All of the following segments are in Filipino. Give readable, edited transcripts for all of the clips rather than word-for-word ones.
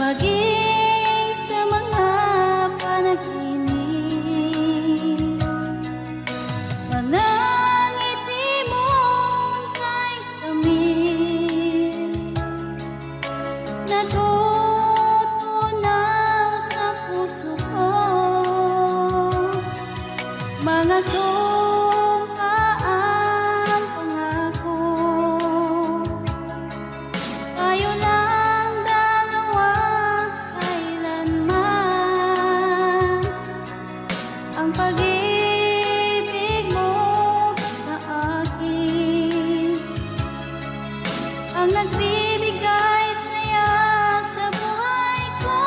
maging sa mga panaginip. Manangiti mong kay tamis, natutunaw sa puso ko. Mga sumpa ang pangako, tayo lang dalawa kailanman. Ang pag-ibig mo sa akin ang nagbibigay saya sa buhay ko.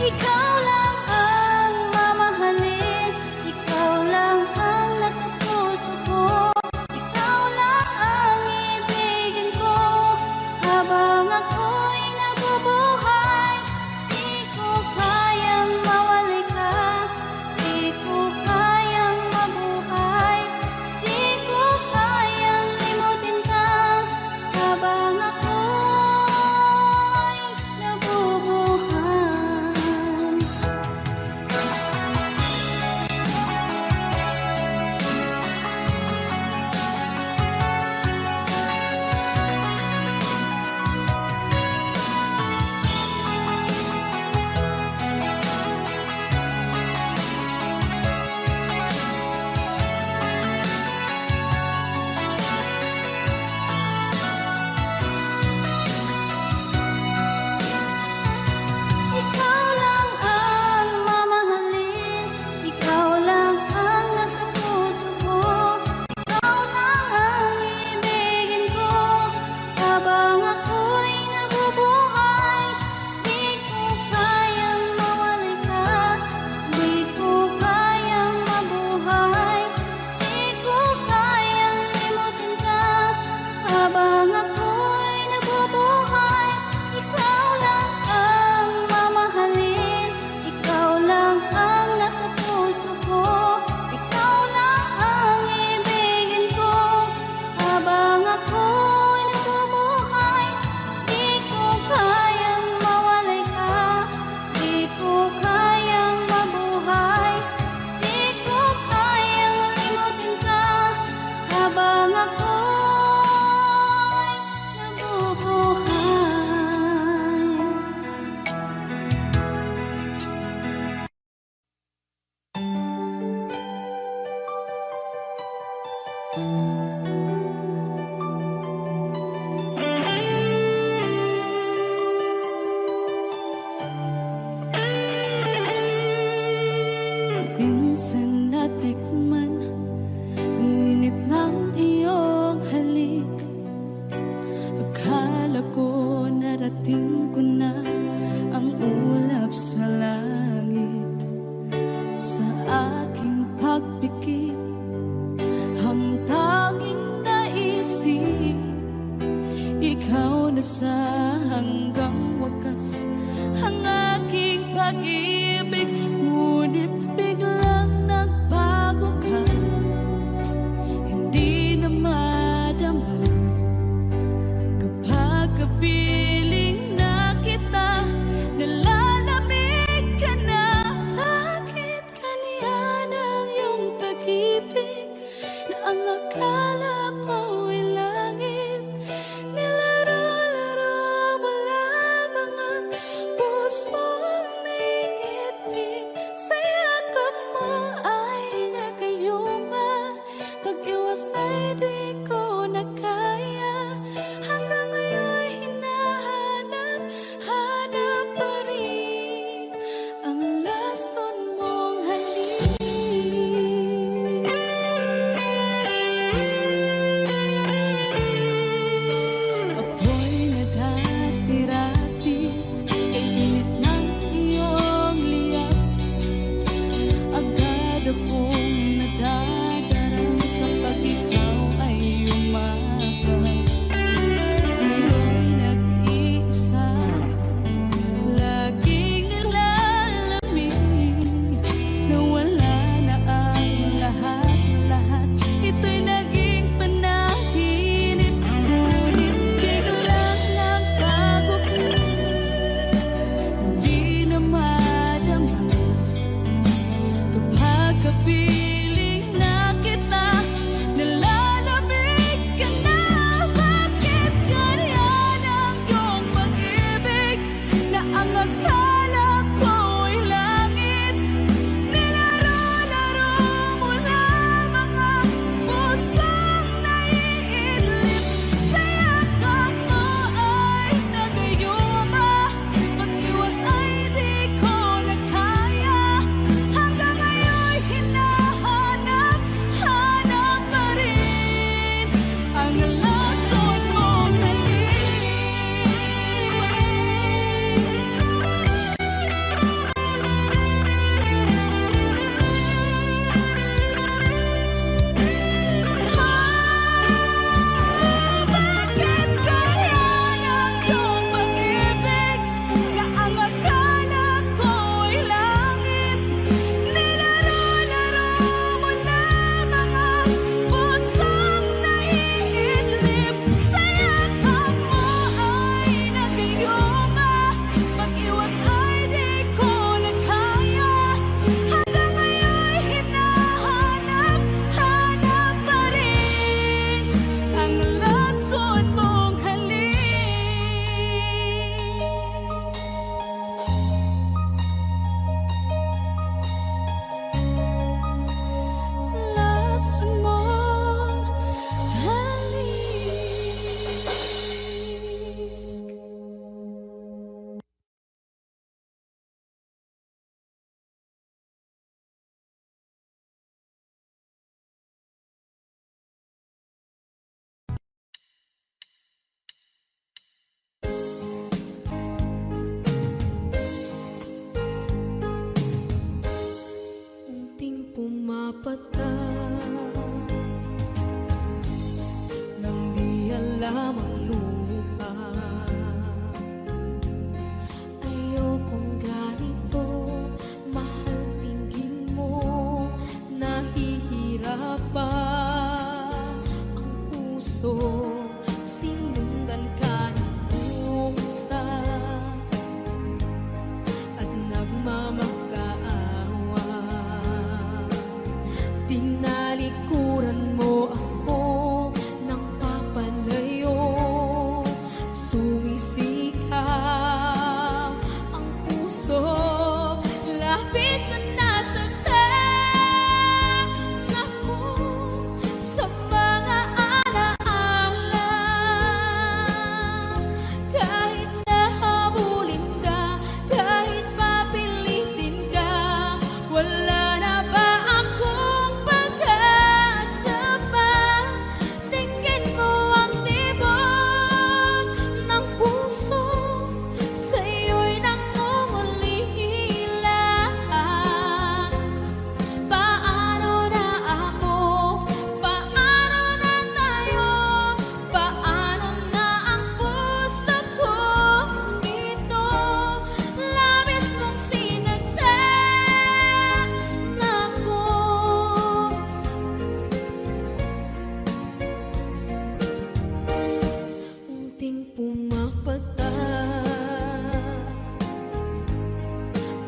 Ikaw lang ang mamahalin, ikaw lang ang nasa puso ko. Ikaw lang ang ibigin ko habang ako'y nabubuhay. Di ko kayang mawalay ka, di ko kayang mabuhay, di ko kayang limutin ka habang ako'y nabubuhay. Ikaw lang ang mamahalin, ikaw lang ang nasa puso ko. Ikaw lang ang ibigin ko habang ako'y nabubuhay. Di ko kayang mawalay ka, di ko kayang mabuhay, di ko kayang limutin ka habang ako'y nabubuhay. Ikaw lang ang mamahalin, ikaw lang ang nasa puso ko. Ikaw lang ang ibigin ko habang ako'y nabubuhay. Di ko kayang mawalay ka, di ko kayang mabuhay, di ko kayang limutin ka habang ako'y nabubuhay. Minsan natikman ang init ng iyong halik. Akala ko narating ko na ang ulap sa langit. Sa aking pagpikit, ang tanging naisip, ikaw na sa hanggang wakas ang aking pag-ibig. Ngunit biglang nagbago ka, hindi na madama kapag kapiling na kita. Nalalamig ka na, bakit kaniyan ang iyong pag-ibig na ang akala ko'y langit? Nilaro-laro mo lamang ang pusong lamang lupa. Ayokong ganito, mahal tingin mo, nahihirapan ang puso, sinundan ka ng pusa at nagmamakaawa. Tinalikuran mo ako ng papalayo, sumisigaw ang puso, labis na nasaktan ako sa mga alaala. Kahit nahabulin ka, kahit papilitin ka, wala na ba akong pag-asa pa? Tingin mo ang tibok ng puso, sa'yo'y nangungulila. Paano na ako? Paano na tayo? Paano na ang puso kong ito? Labis mong sinaktan ako. Unting pumapatak,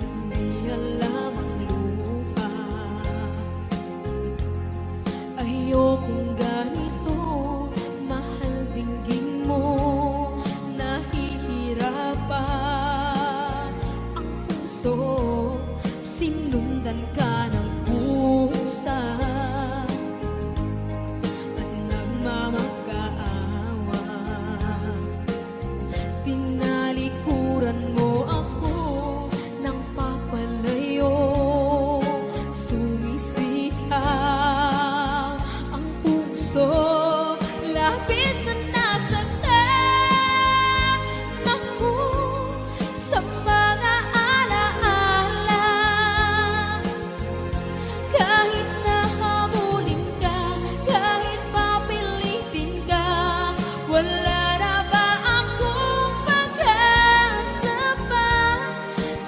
hindi alam ang lupa. Ayokong ganito, mahal dinggin mo, nahihirapan ang puso, sinundan ka ng pusa at nagmamakaawa. Tinalikuran mo ako ng papalayo, sumisigaw ang puso, labis na nasaktan ako sa mga alaala. Kahit nahabulin ka, kahit papilitin ka, wala na ba akong pag-asa pa?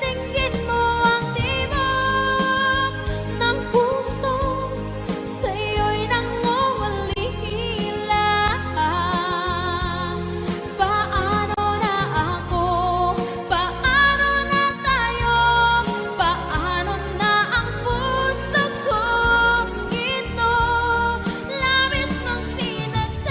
Tingin mo ang tibok ng puso, sa'yo'y nangungulila. Paano na ako? Paano na tayo? Paano na ang puso kong ito? Labis mong sinaktan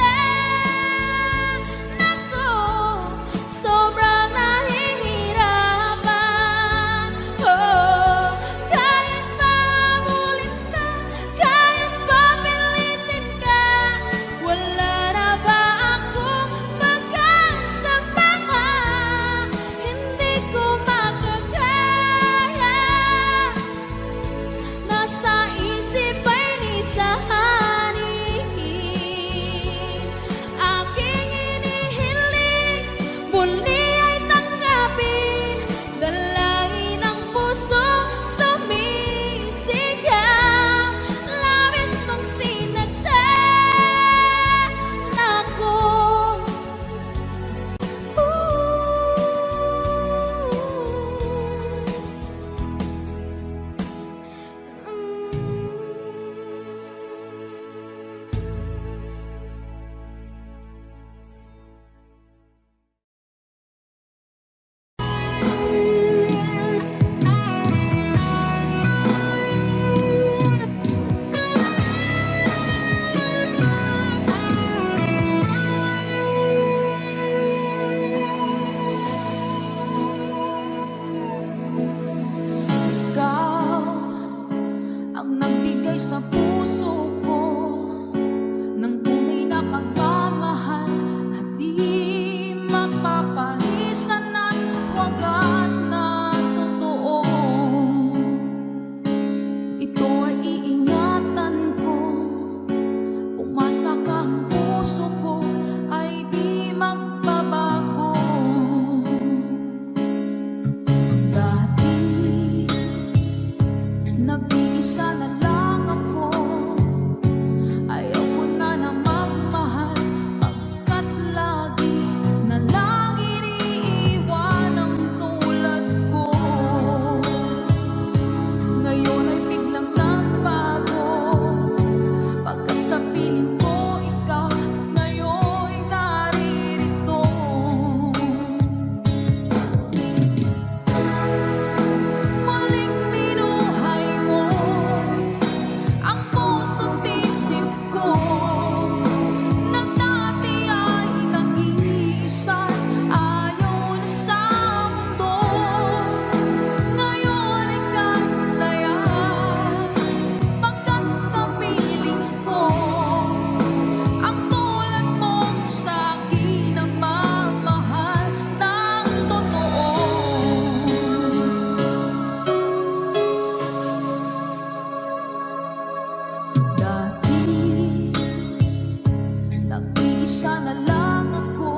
Iisa na lang ako.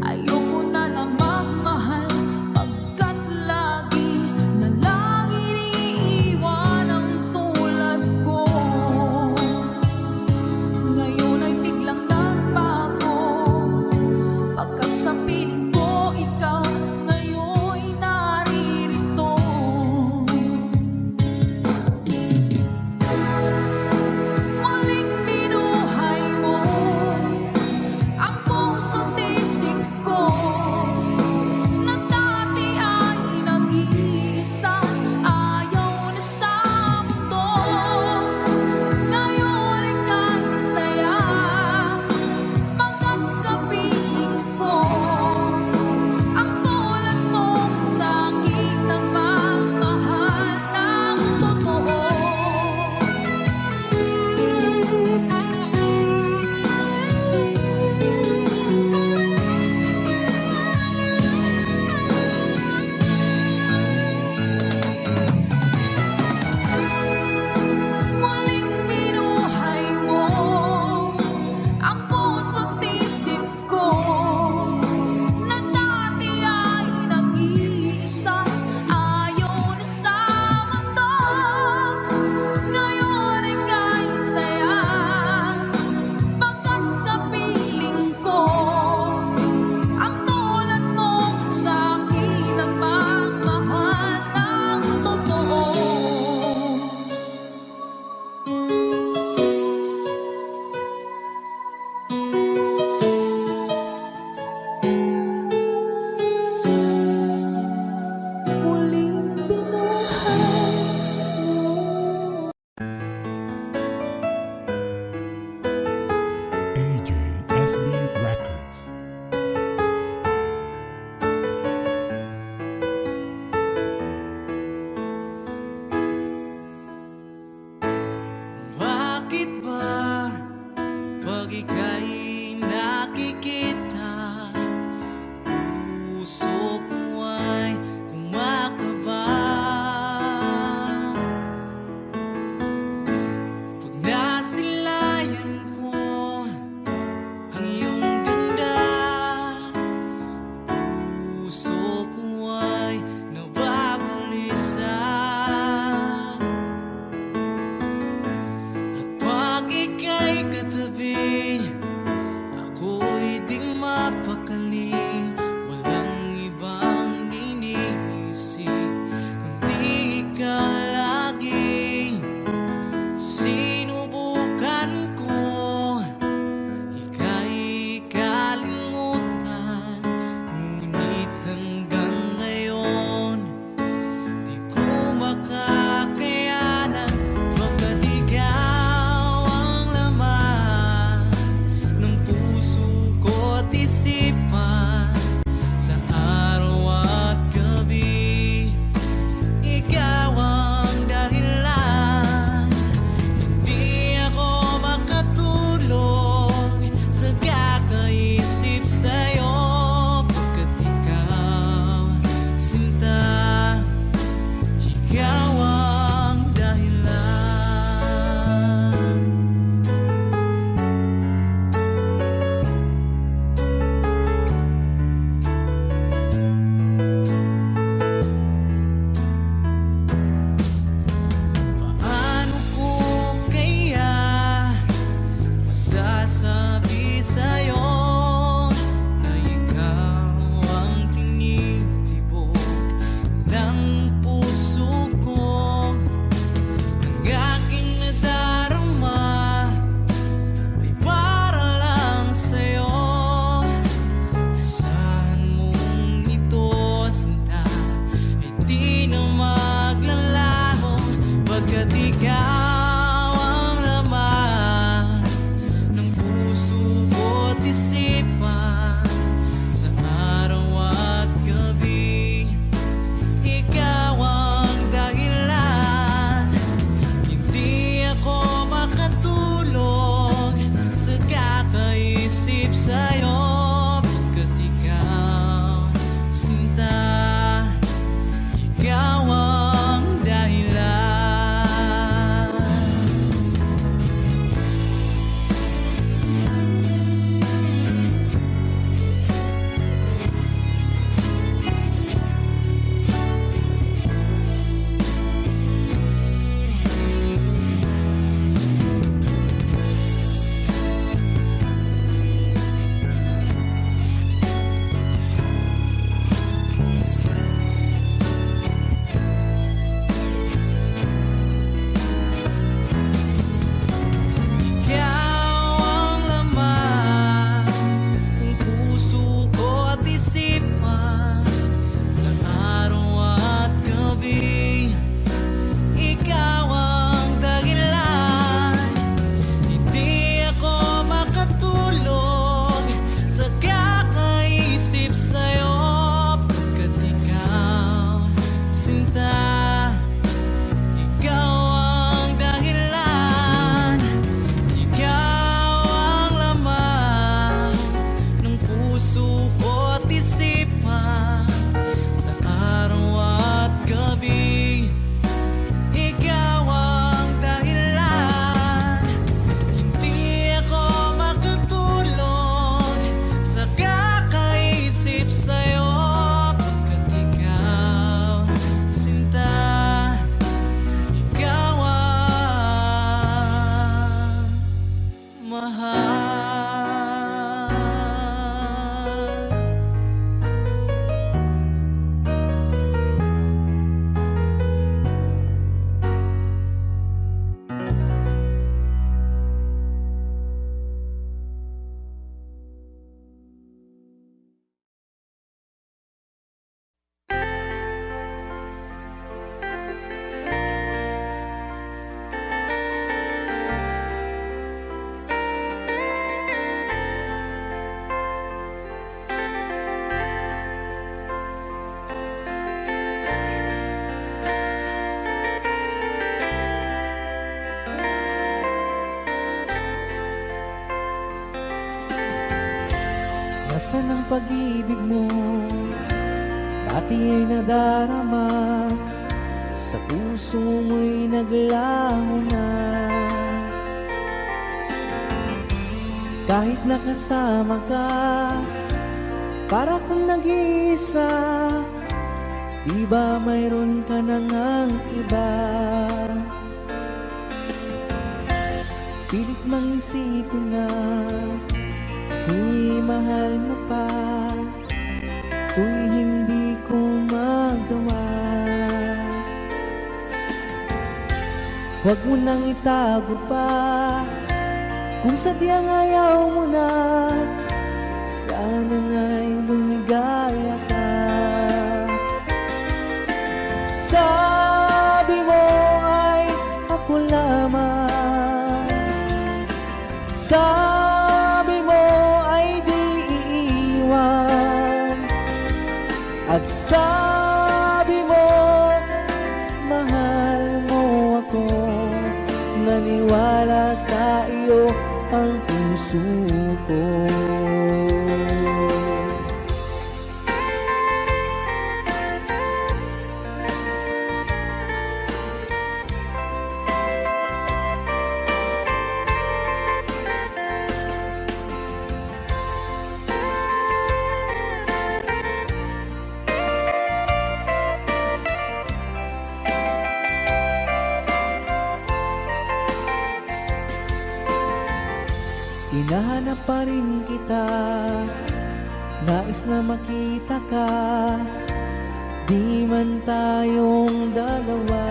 Ayoko na na magmahal, pagkat lagi na lang iniiwan ang tulad ko. Ngayon ay biglang nagbago, pagkat sa piling ko ikaw ngayon'y naririto. Muling binuhay mo ang puso't isip ko, na dati ay nag-iisa, ayaw na sa mundo. Ngayon ika'y saya, pagkakapiling ko ang tulad mong sa'king nagmamahal ng totoo. Muling binuhay mo ang puso't isip ko, na dati ay nag-iisa, ayaw na sa mundo. Ngayon ika'y saya, pagkakapiling ko ang tulad mong sa'king nagmamahal ng totoo. Muling binuhay mo. AJSB Records. Bakit ba pag ika'y nakikita, puso ko ay kumakaba? Pag nasilayan ko ang iyong ganda, puso ko ay nababalisa. At pag ika'y katabi, ako'y di mapakali. Walang ibang iniisip kundi ikaw lagi. Sinubukan ko ika'y kalimutan, ngunit hanggang ngayon di ko makakayanan. Baga't ikaw ang laman ng puso ko't isipan, sa araw at gabi ikaw ang dahilan. Hindi ako makatulog sa kakaisip sa'yo, pagkat ikaw, sinta, ikaw ang dahilan. Paano ko kaya masasabi sa'yo na ikaw ang tinitibok ng puso ko? Ang aking nadarama ay para lang sa'yo. Asahan mong ito, sinta, ay di na maglalaho, pagkat ikaw ang laman ng puso ko't isipan, sa araw at gabi ikaw ang dahilan. Hindi ako makatulog sa kakaisip sa'yo, pagkat ikaw, sinta, ikaw ang dahilan. Nasaan ang pag-ibig mo? Dati ay nadarama, sa puso mo'y naglaho na. Kahit nakasama ka, para kung nag-iisa, di ba mayroon ka na ngang iba? Pilit mang isipin na ako'y mahal mo pa, ito'y hindi ko magawa. Huwag mo nang itago pa, kung sadyang ayaw mo na, sana nga'y lumigaya ka. Sabi mo ay ako lamang, sabi mo ay di iiwan, at sabi mo mahal mo ako. Naniwala sa iyo ang puso ko. Hinahanap pa rin kita, nais na makita ka, di man tayong dalawa.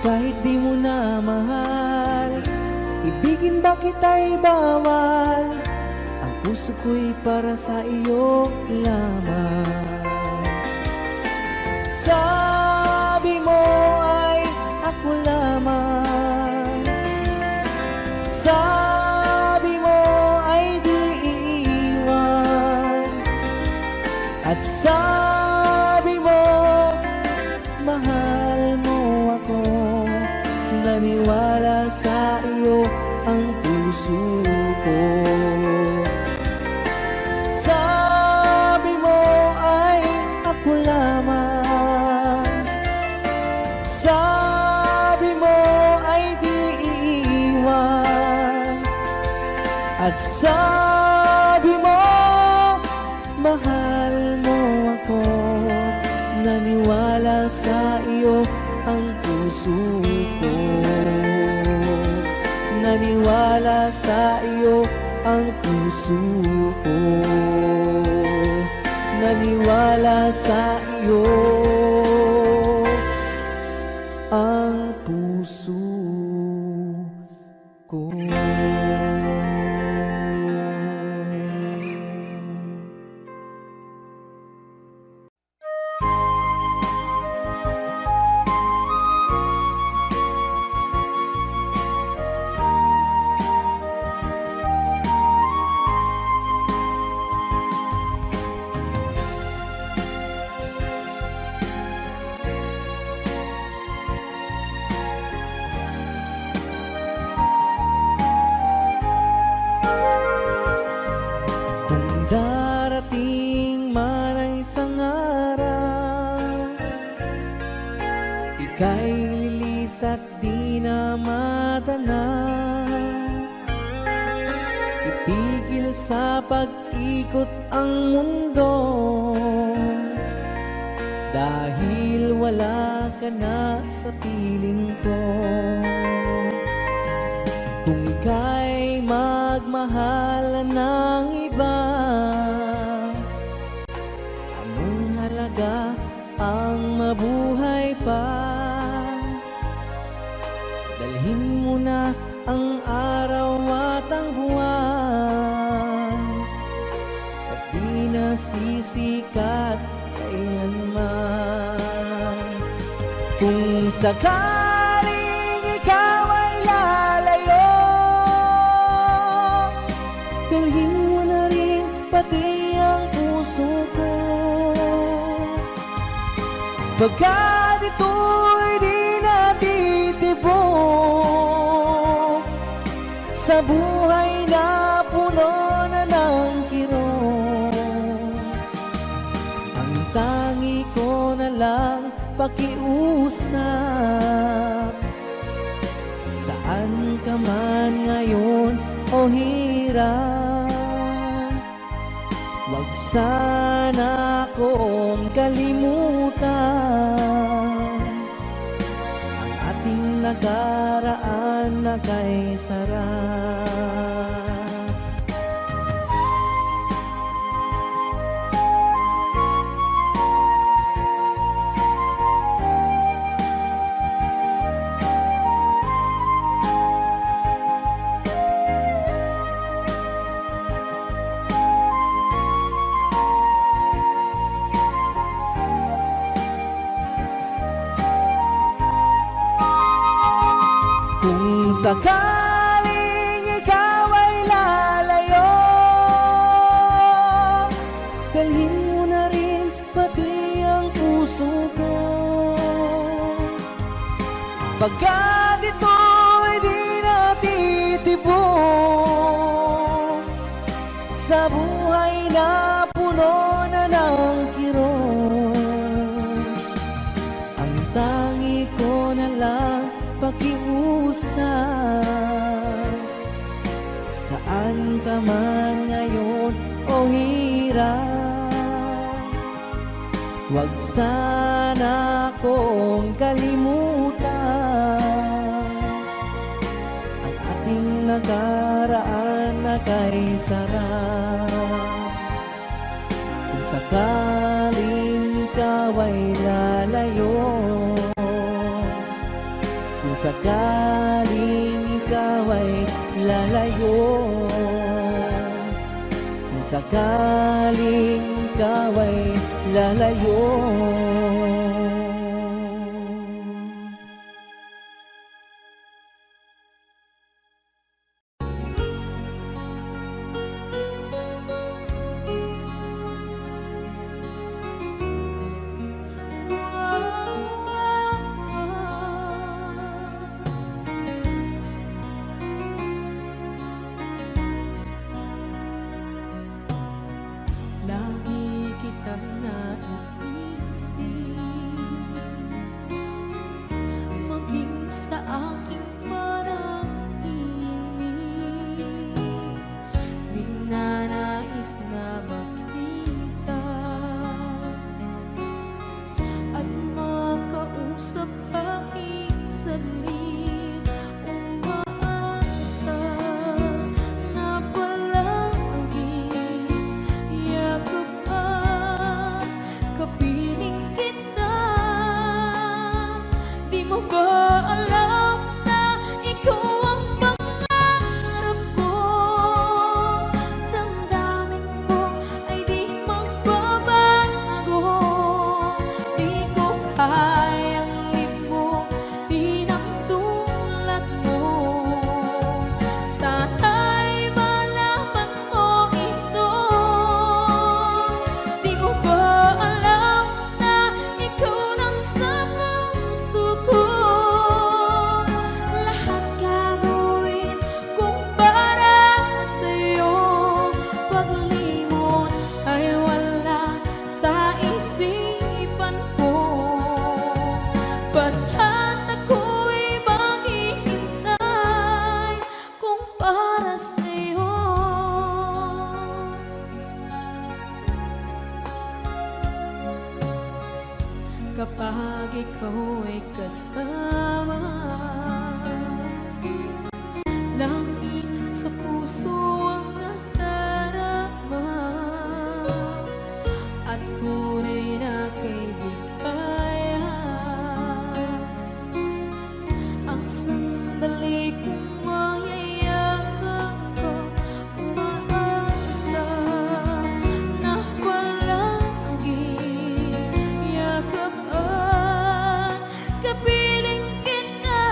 Kahit di mo na mahal, ibigin ba kita'y bawal, ang puso ko'y para sa iyo lamang. Sabi mo ay ako lamang, sabi mo ay di iiwan, at sabi mo mahal mo ako. Naniwala sa iyo ang puso ko. Sabi mo ay ako lamang, sabi mo ay di iiwan, at sabi mo mahal mo ako. Naniwala sa iyo ang puso ko. Naniwala sa iyo ang puso ko. Naniwala sa iyo ang puso ko. Darating man ang isang araw, ika'y lilis at di na matanaw. Itigil sa pag-ikot ang mundo, dahil wala ka na sa piling ko. Kung ika'y magmahal ng iba, anong halaga ang mabuhay pa? Dalhin mo na ang araw at ang buwan, at di na sisikat kailanman. Kung sakaling ikaw ay lalayo, dalhin mo na rin pati ang puso ko. Pagkat ito'y di natitibok sa buhay na puno na ng kirot. Ang tangi ko na lang pakiusap, saan ka man ngayon o hirap. Wag sana akong kalimutan ang ating nakaraan na kay sarap. Kung sakaling ikaw ay lalayo, dalhin mo na rin pati ang puso ko. Pagkat ito'y di natitibok sa buhay na puno na ng kirot. Ang tangi ko na lang pakiusap, saan ka man ngayon o hirap. Wag sana akong kalimutan ang ating nakaraan na kay sarap. Kung sakaling ikaw ay lalayo, kung sakaling ikaw ay lalayo, kung sakaling ikaw ay lalayo. Lagi kitang naiisip, maging sa aking parang inig. Di na nais na makita at makausap kahit saglit. Umaasa na palagi yakap at kapiling kita. Di mo ba alam na ikaw ang pangarap ko? Damdamin ko ay di magbabago. Di ko kayang limutin ang tulad mo. Sana'y malaman mo ito. Di mo ba alam na ikaw lang sa puso ko? Lahat gagawin kung para sa'yo. Paglimot ay wala sa isipan ko. Basta't ako'y maghihintay kung para sa'yo. Kapag ikaw ay kasama, langit sa puso ang nadarama at tunay na kaibigan. Ang sandali kong mayayakap ko, umaasa na palagi yakap at kapiling kita.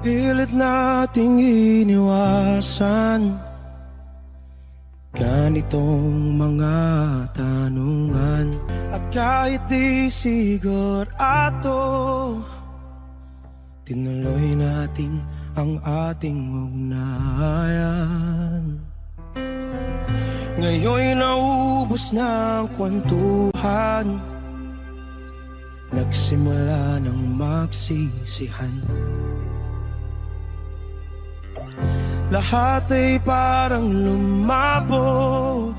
Pilit nating iniwasan ganitong mga tanungan. At kahit di sigurado, tinuloy natin ang ating ugnayan. Ngayon'y naubos na ang kwentuhan, nagsimula ng magsisihan. Lahat ay parang lumabo,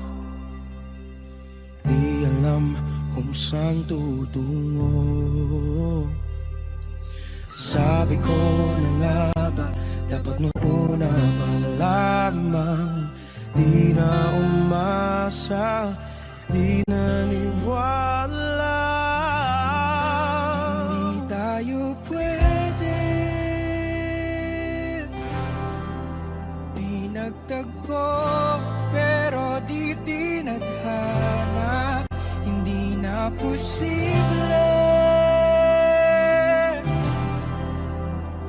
di alam kung saan tutungo. Sabi ko na nga ba, dapat nung una pa lamang, di na umasa, di naniwala. Hindi tayo pwede, di nagtagpo, pero di tinadhana. Hindi na posible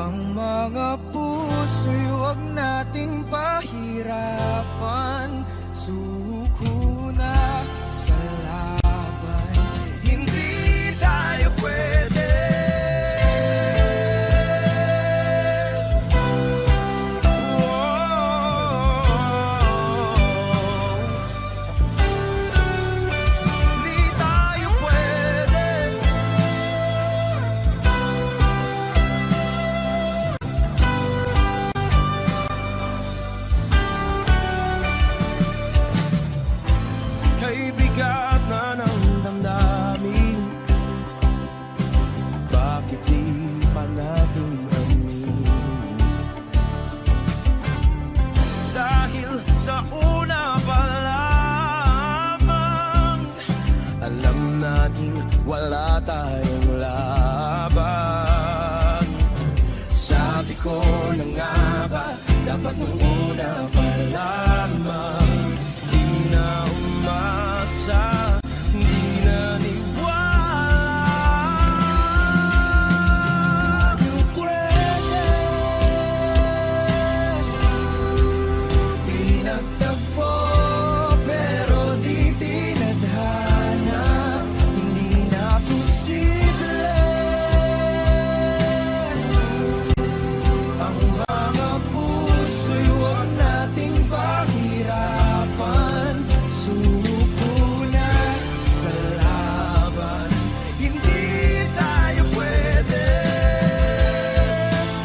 ang mga puso'y huwag nating pahirapan. Suko na sa laban, hindi tayo pwede. Hindi tayo pwede. Kay bigat na ng damdamin, bakit di pa natin aminin? Dahil sa una pa lamang, alam nating wala tayong laban. Sabi ko na nga ba, dapat nung una pa lamang, di na umasa, di naniwala. Di pwede, di nagtagpo, pero di tinadhana. Hindi na posible ang mga puso'y huwag nating pahirapan. Suko na sa laban, hindi tayo pwede.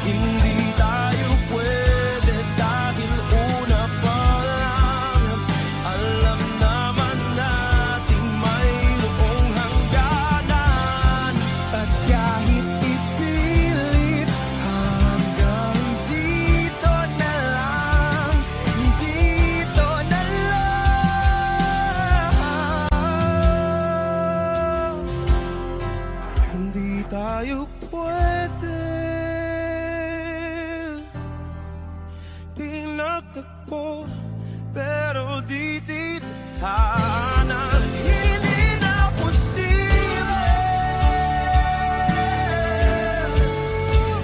Hindi tayo pwede dahil una pa lang, alam naman nating mayroong hangganan. At kahit ipilit, hanggang dito na lang, dito na lang. Hindi tayo pwede, pinagtagpo, pero di tinadhana. Hindi na posible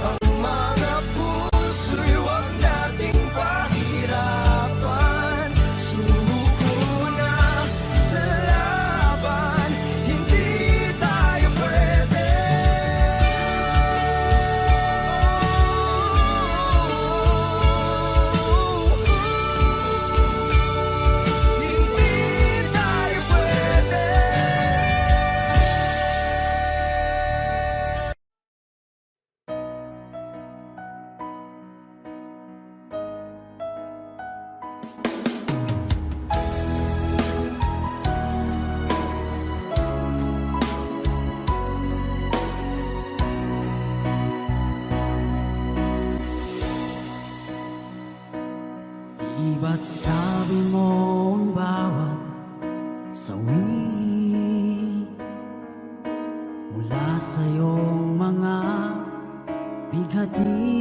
ang mga puso'y huwag nating pahirapan. Suko na sa laban, hindi tayo pwede. Hindi tayo pwede. Di ba't sabi mo ang bawat sawi mula sa iyong mga bighati,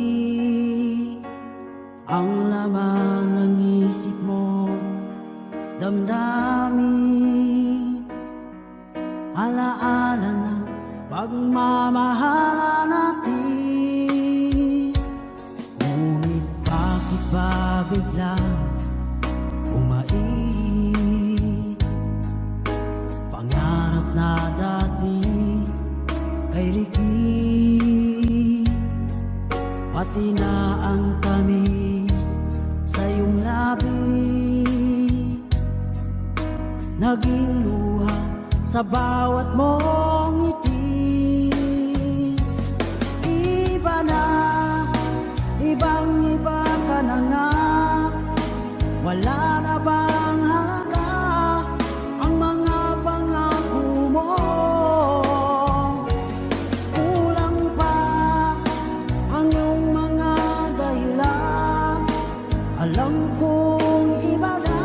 ang laman ng isip mo, damdamin, alaala ng pagmamahala natin. pati na ang tamis sa iyong labi, naging luha sa bawat mong ngiti. Iba na, ibang-iba ka na nga, wala na bang halaga ang mga pangako mo? Kulang pa ang iyong mga dahilan, alam kong iba na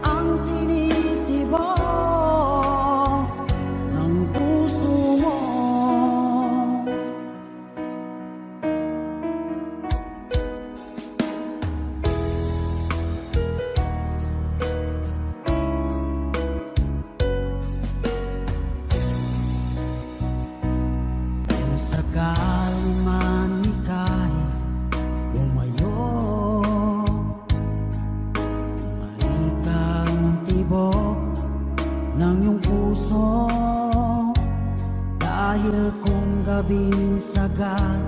ang tinitibok ng puso mo. Kung sakali man ika'y lumayo, bumalik ang tibok ng iyong puso. Dahil kung gabing sagad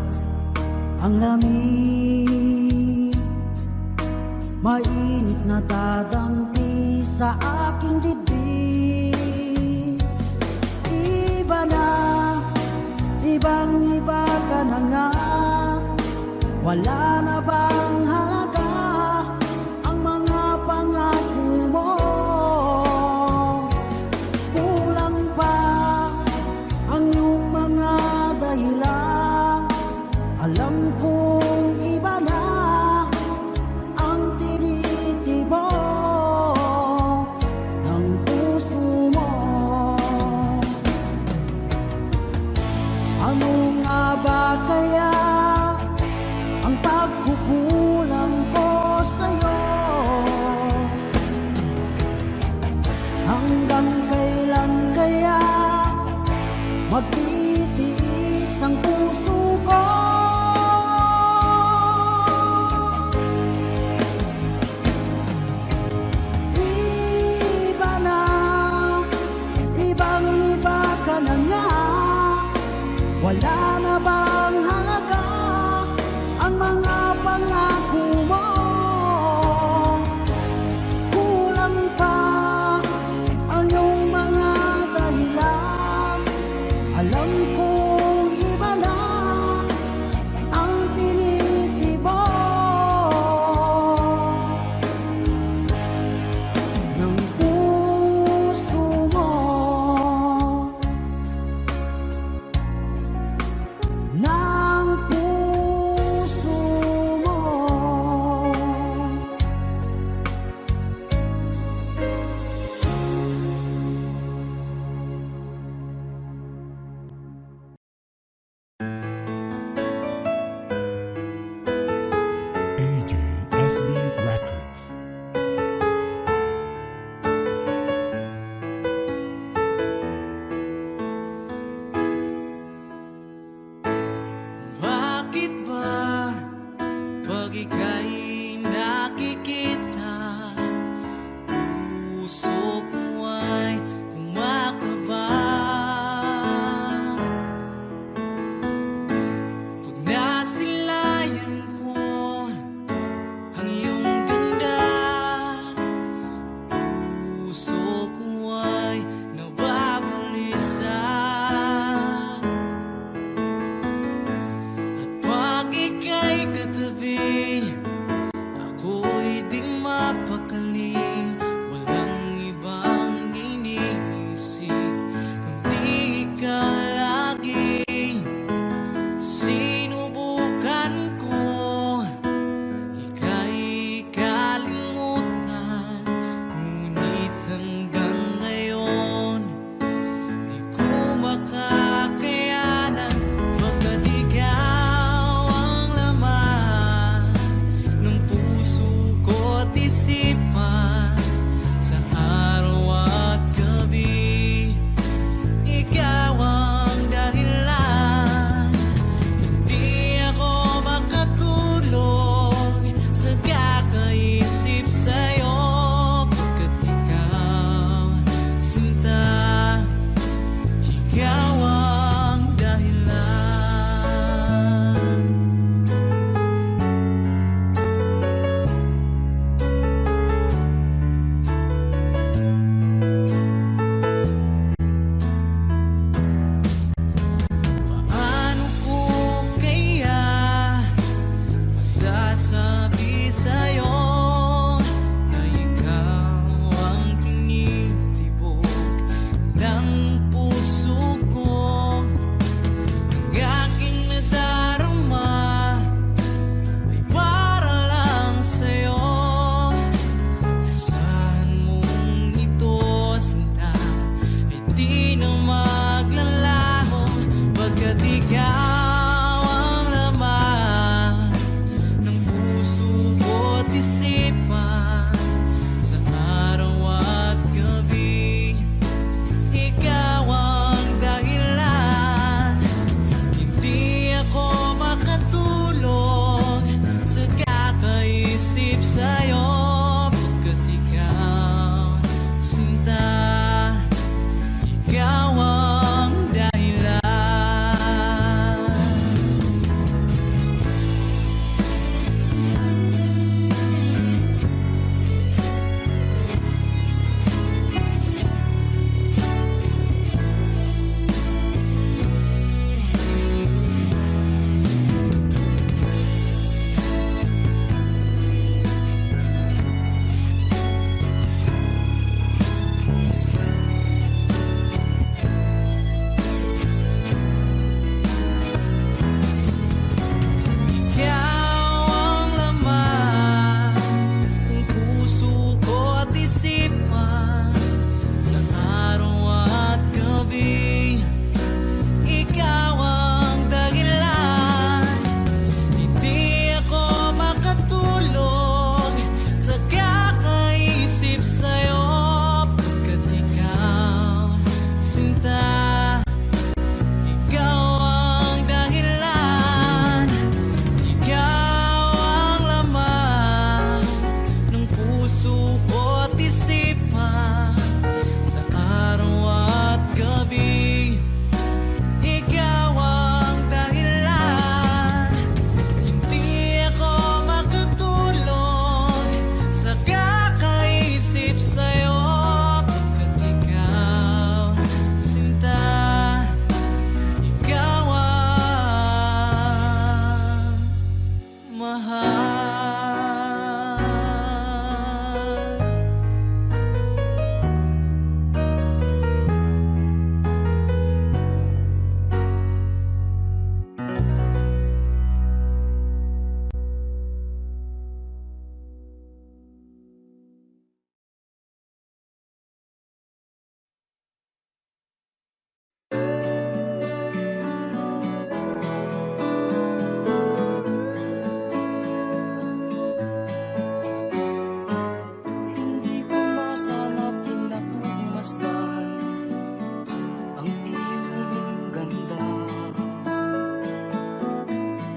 ang lamig, mainit na dadampi sa aking dibdib. Iba na, ibang-iba ka na nga, wala na bang halaga ang mga pangako mo? Kulang pa ang iyong mga dahilan, alam kong iba na ang tinitibok ng puso mo. Ano nga ba kaya ang pagkukulang ko sa'yo? Hanggang kailan kaya magtitiis ang puso ko? Iba na, ibang-iba ka na nga, wala na bang halaga ang mga pangako mo? Kulang pa ang iyong mga dahilan, alam kong iba na ang tinitibok ng puso mo. Na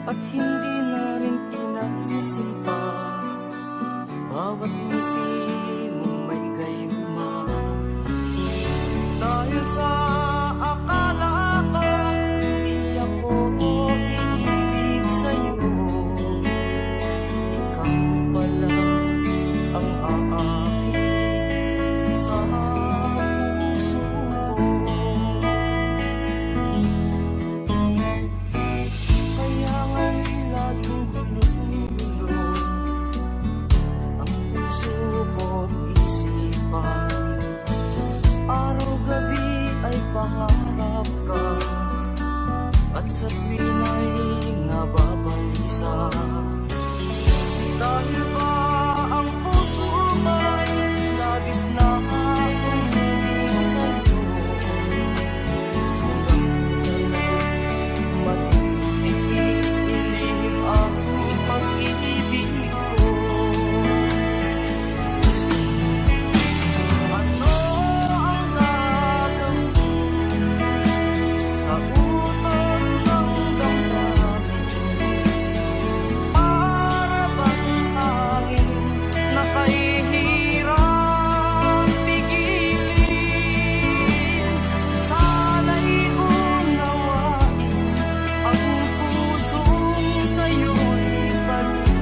at hindi na rin pinansin pa. Bawat ngiti mong may gayuma, dahil sa akala ko hindi ako iibig sa'yo. Ikaw pala ang aakit sa puso ko. Kaya nga'y laging gulo-gulo ang puso ko't isipan. Araw-gabi ay pangarap ka, at sa tuwing ay nababalisa. Dahil ba ang puso ko'y labis na umiibig sa'yo? Hanggang kailan matitiis ilim ang pag-ibig ko? Ano ang gagawin sa utos ng damdamin? Para bang hangin na kahihirap pigilin? Sana'y unawain ang pusong sa'yo'y balik.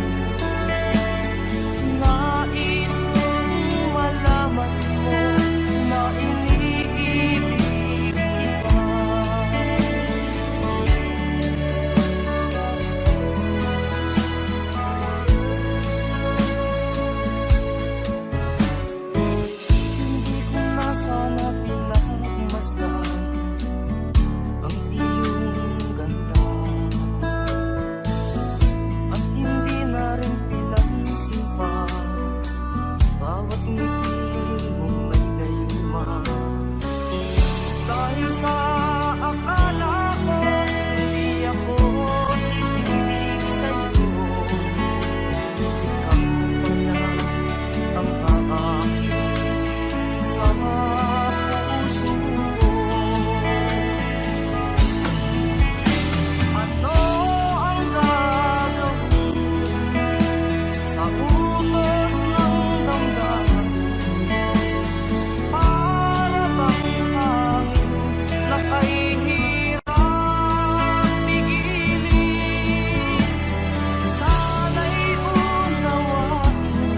Nais kong malaman mo na iniibig kita. Hindi ko na sana pinagmasdan ang iyong ganda, at hindi na rin pinansin pa bawat ngiti mong may gayuma. Dahil sa akala ko hindi ako iibig sa'yo. Ikaw pala ang aakit sa puso ko. Ano ang gagawin sa utos ng damdamin? Para bang hangin na kahihirap pigilin? Sana'y unawain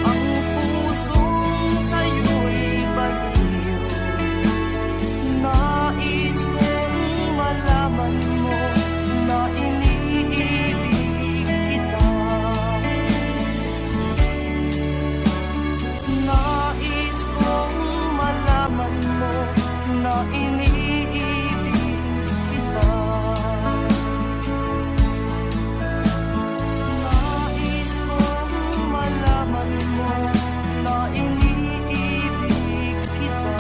ang pusong sa'yo'y baliw. Nais kong malaman mo na iniibig kita. Nais kong malaman mo na iniibig kita. Nais kong malaman mo na iniibig kita.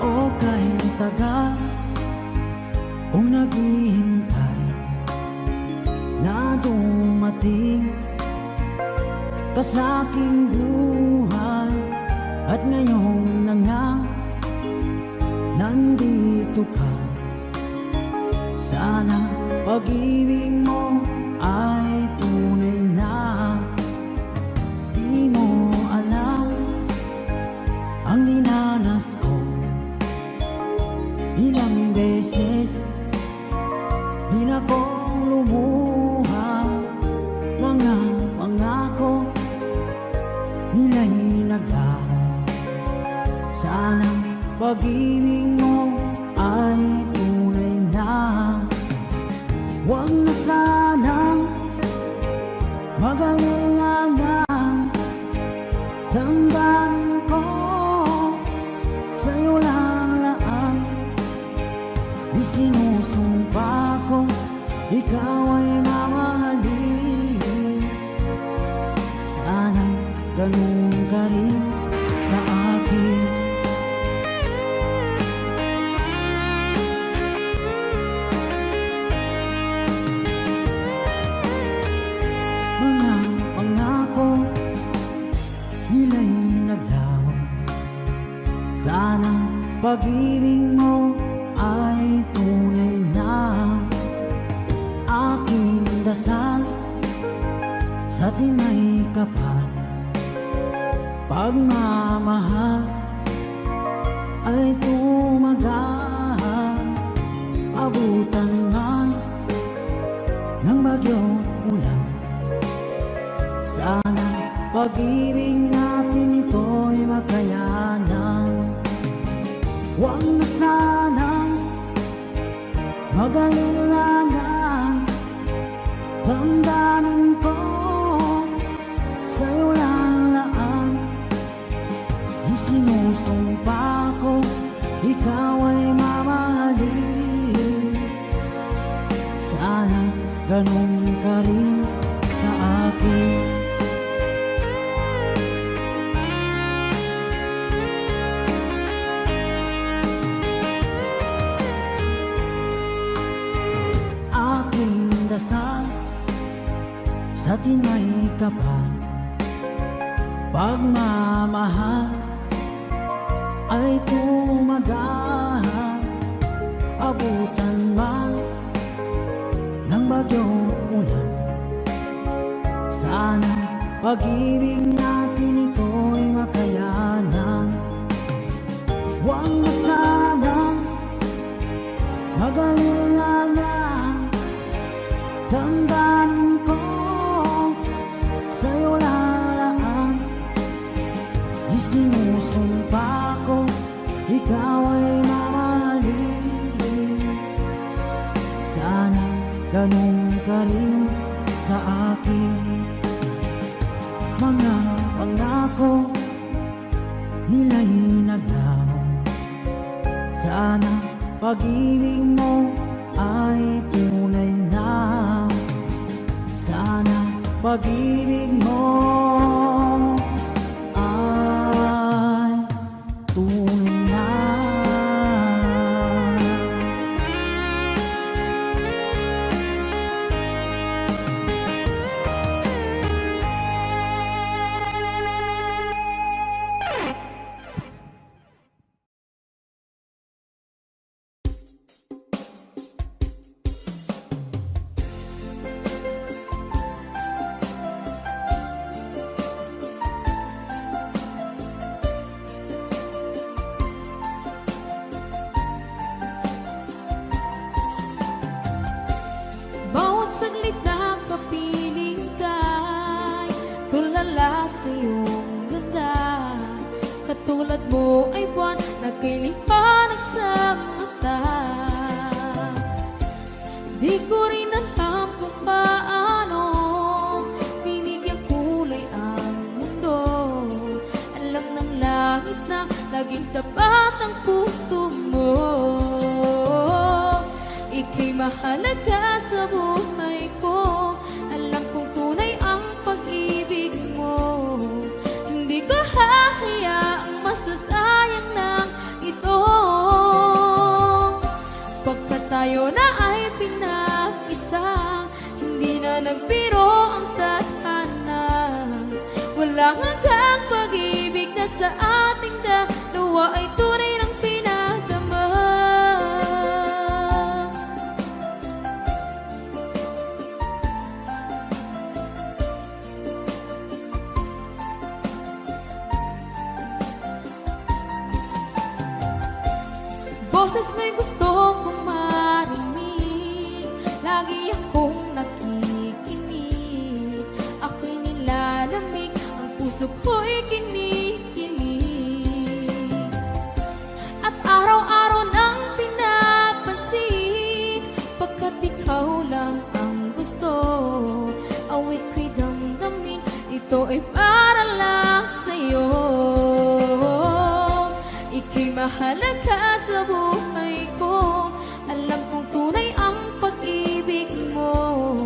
O kahit tagal kung naghihintay na dumating ka sa aking buhay, at ngayon na nga nandito ka. Sana pag-ibig mo ay tunay na. Di mo alam ang dinanas ko. Ilang beses din akong lumuha, mga pangako nila'y naglaho. Sana pag-ibig mo ay tunay na. Huwag na sanang mag-alinlangan, damdamin ko sa'yo lang laan. Isinusumpa ko ikaw ay mamahalin. Sana ganun ka rin sa akin. pag-ibig mo ay tunay na aking dasal sa tinay kapal. Pagmamahal ay tumagal, abutan man ng bagyong ulan. Sana pag-ibig natin ito'y makayanan. Huwag na sanang mag-alilangan, damdamin ko sa'yo lang laan. Isinusumpa ko, ikaw ay mamahalin. Sana ganun ka rin sa akin. Aking dasal sa tinay kapal, pagmamahal ay tumagal, abutan man ng bagyong ulan. Sana pag-ibig natin ito'y makayanan. Huwag na sanang mag-alilangan, damdamin ko sa'yo lalaan. Isinusumpa ko, ikaw ay mamahalin. Sana ganun ka rin sa akin. Mga pangako nila'y naglaho. Sana pag-ibig mo ay tunay na. Sana pag-ibig mo ay tunay na. Bawat saglit na kapiling ka'y tulala sa iyong ganda. Katulad mo ay buwan na kay liwanag sa mata. Di ko rin alam kung paano binigyan kulay ang mundo. Alam ng langit na laging tapat ang puso mo. Ika'y mahalaga sa buhay ko. Alam kong tunay ang pag-ibig mo. Hindi ko hahayaang masasayang ng ito. Pagkat tayo na ay pinag-isa, hindi na nagbiro ang tadhana. Walang hanggang pag-ibig na sa ating dalawa ay tunay ng pinagdama. Boses mo'y gusto kong marinig, lagi akong nakikinig. Ako'y nilalamig, ang puso ko'y kinikinig. At araw-araw nang pinapansin, pagkat ikaw lang ang gusto. Awit ko'y damdamin, ito ay para lang sa'yo. Ika'y mahalaga sa buhay ko. Alam kong tunay ang pag-ibig mo.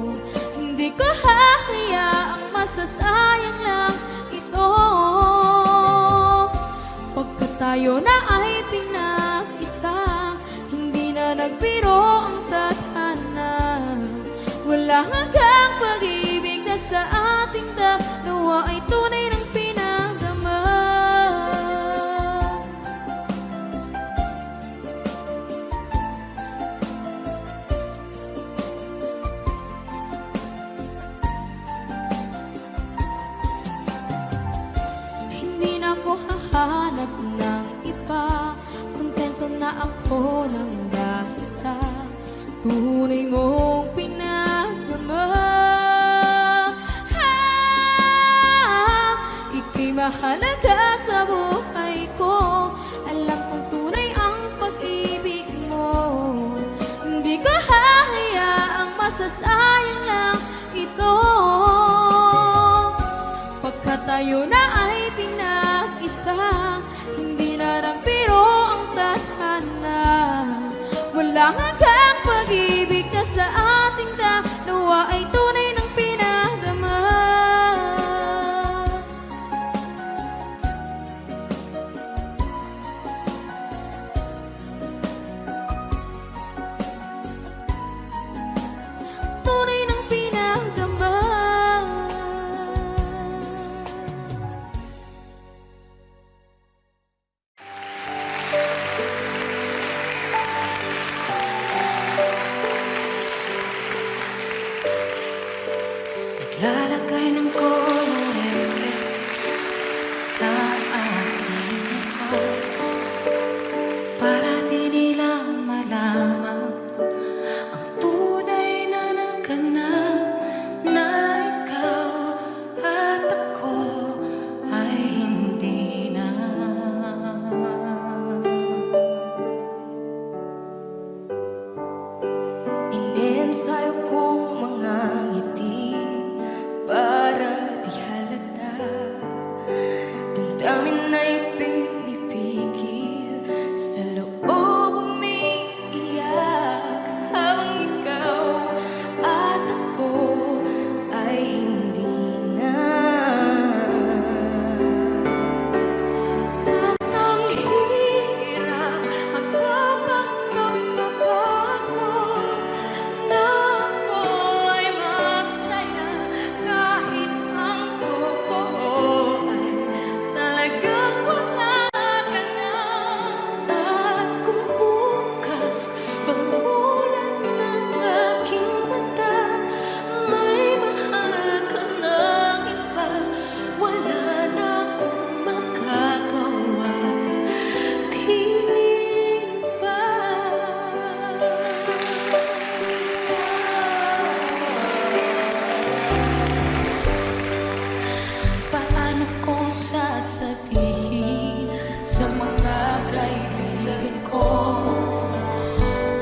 Hindi ko hahayaang masasayang lang ito. Pagkat tayo na ay pinag-isa, hindi na nagbiro ang tadhana. Wala hanggang pag-ibig na sa ating dalawa ay tunay ng pinagdama. mahalaga sa buhay ko. Alam kong tunay ang pag-ibig mo. Hindi ko hahayaang masasayang lang ito. Pagkat tayo na ay pinag-isa, hindi na nagbiro ang tadhana. Walang hanggang pag-ibig na sa ating dalawa ay tunay ng pinadama. Tunay ng pinadama. Naglalagay ng kolorete sa aking mukha para di nila malaman ang tunay na naganap, na ikaw at ako ay hindi na. Inensayo kong mga ngiti para di halata, damdamin ay pinipigil, sa loob umiiyak, habang ikaw at ako ay hindi na. At ang hirap, ang papanggap ako na ako ay masaya, kahit ang totoo ay talagang wala ka na. At kung bukas pagmulat ng aking mata, may mahal ka ng iba, wala na akong magagawa, di ba? Paano ko sasabihin sa mga kaibigan ko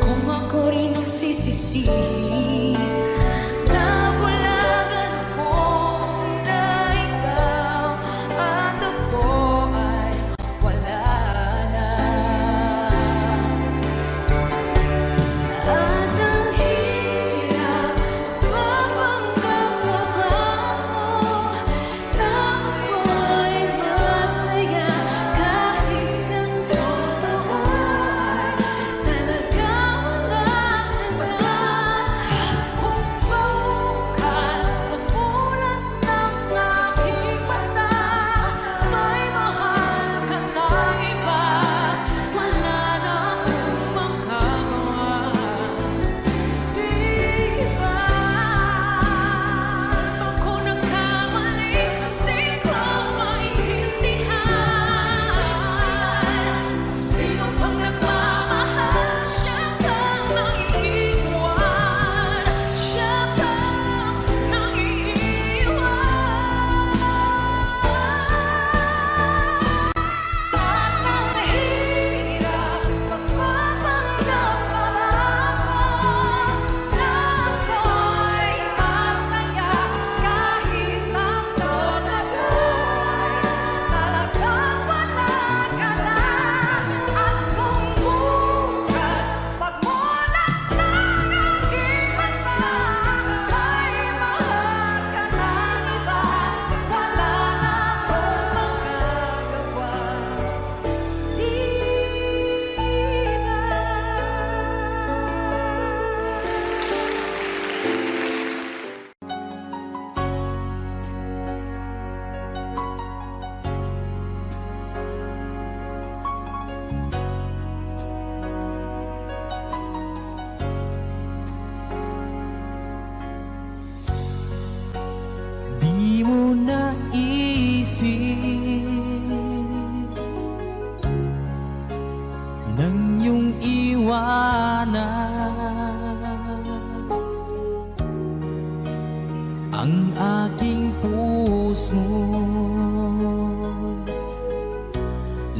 kung ako rin ang sisisihin? Nabulagan ako na ikaw at ako ay wala na. At ang hirap, mapanggap ako na ako'y masaya, kahit ang totoo ay talagang wala ka na. Kung bukas pagmulat ng aking mata, may mahal ka na iba, wala na akong magagawa, di ba? Saan ba ko nagkamali? Di ko maintindihan. Sino bang nagmamahal? Siya bang nangiiwan? Siya bang nangiiwan? At ang hirap, magpapanggap pa ako na ako'y masaya, kahit ang totoo ay talagang wala ka na. At kung bukas pagmulat ng aking mata, may mahal ka ng iba, wala na akong magagawa, di Di mo naisip nang iyong iwanan ang aking puso.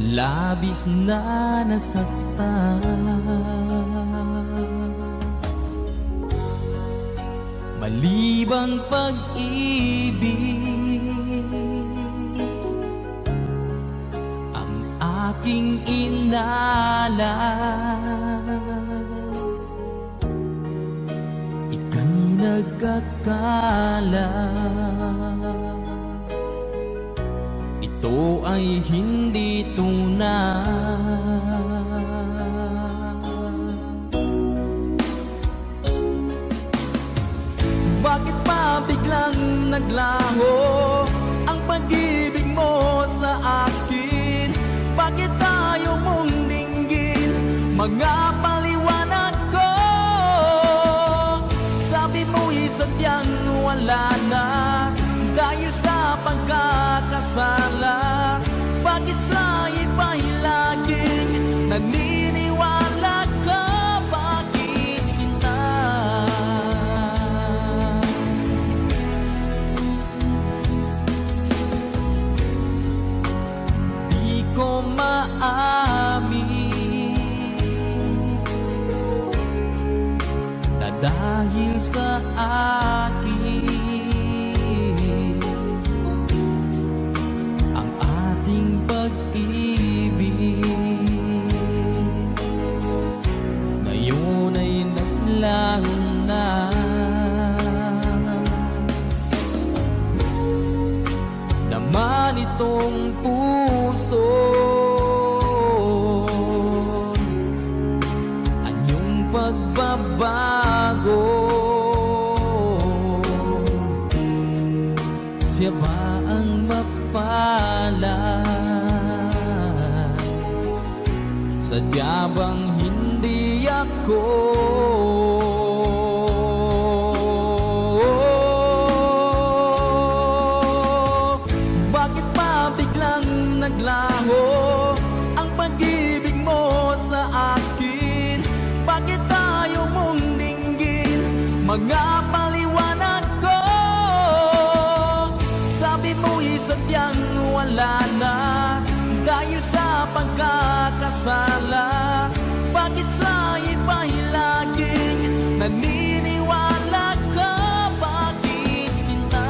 labis na nasaktan. Malibang pag-ibig ang aking inalay, ika'y nagkakala. Ito ay hindi tunay. Bakit pa biglang naglaho ang pag-ibig mo sa akin? Bakit tayo mong dinggin mga paliwanag ko? Sabi mo'y sadyang wala na dahil sa pagkakasala. Bakit sa iba'y laging naniniwala ka? Bakit sinta? Di ko maamin na dahil sa akin ang ating pag-ibig ngayon ay naglaho na. Naman itong puso anyong pagbabago, siya ba ang mapalad? Sadya bang hindi ako? Bakit pa biglang naglaho ang pag-ibig mo sa akin? Bakit tayo mong dinggin mga paliwanag ko? Sabi mo'y sadyang wala na dahil sa pagkakasala. Bakit sa iba'y laging naniniwala ka? Bakit sinta?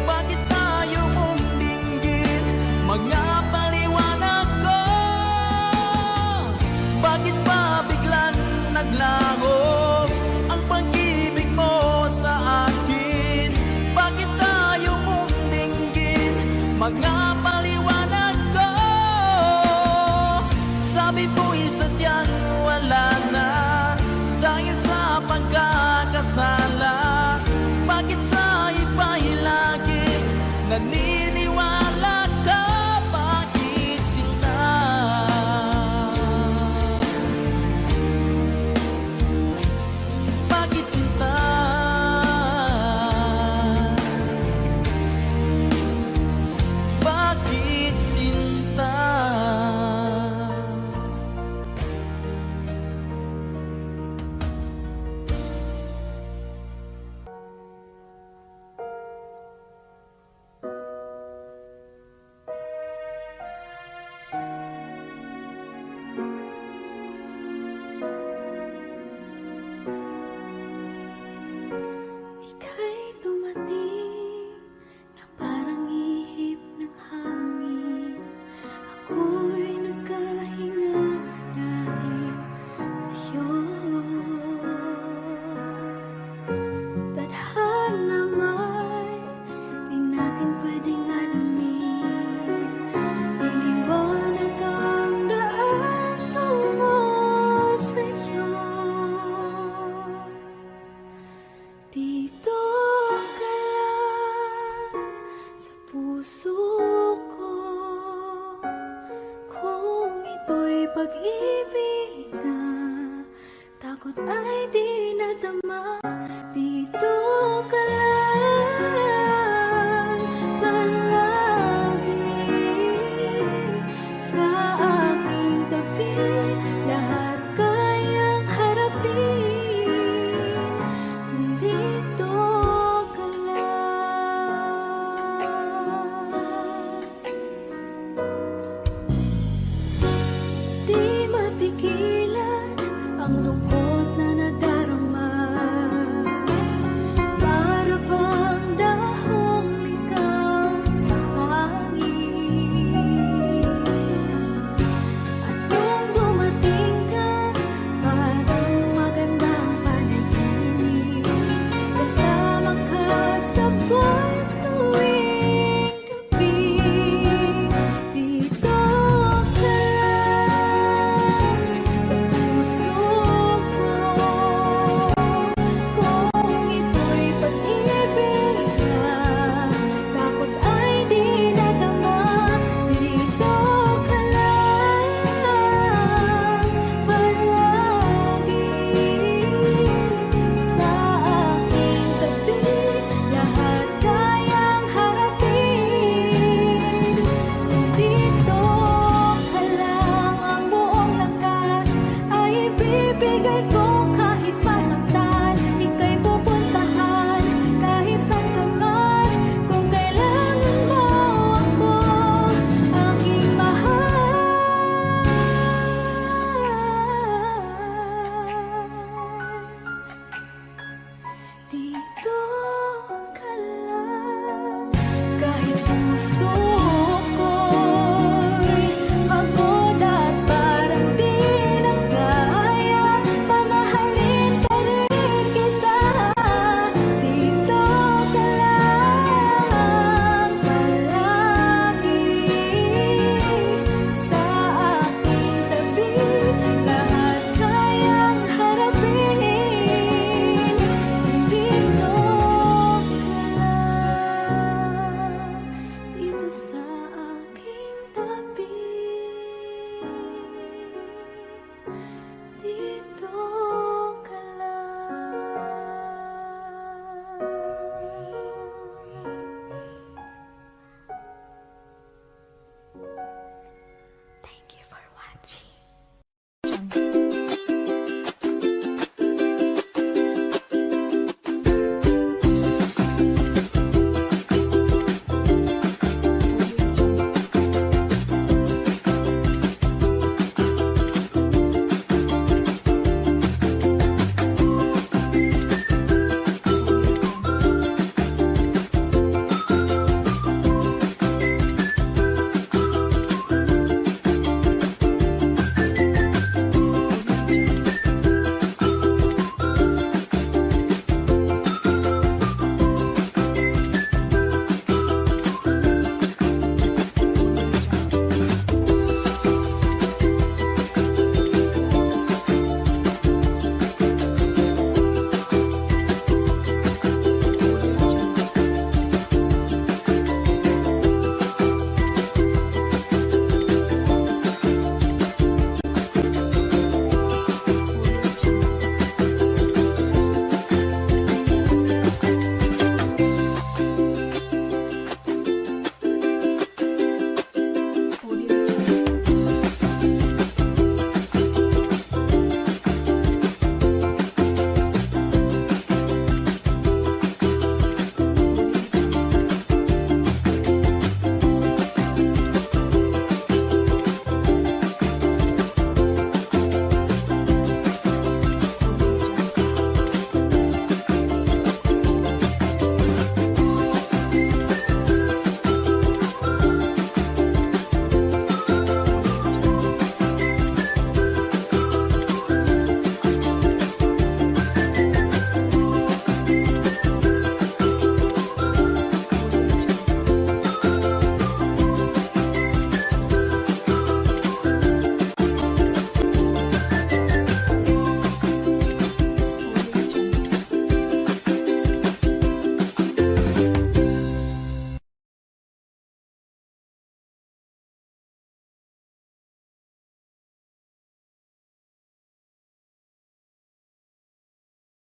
Bakit tayo mong dinggin mga paliwanag ko? Bakit pa biglang naglaho ang pag-ibig mo sa akin? Bakit tayo mong dinggin mga paliwanag ko? Sabi mo'y sadyang wala na dahil sa pagkakasala. Bakit sa iba'y laging naniniwala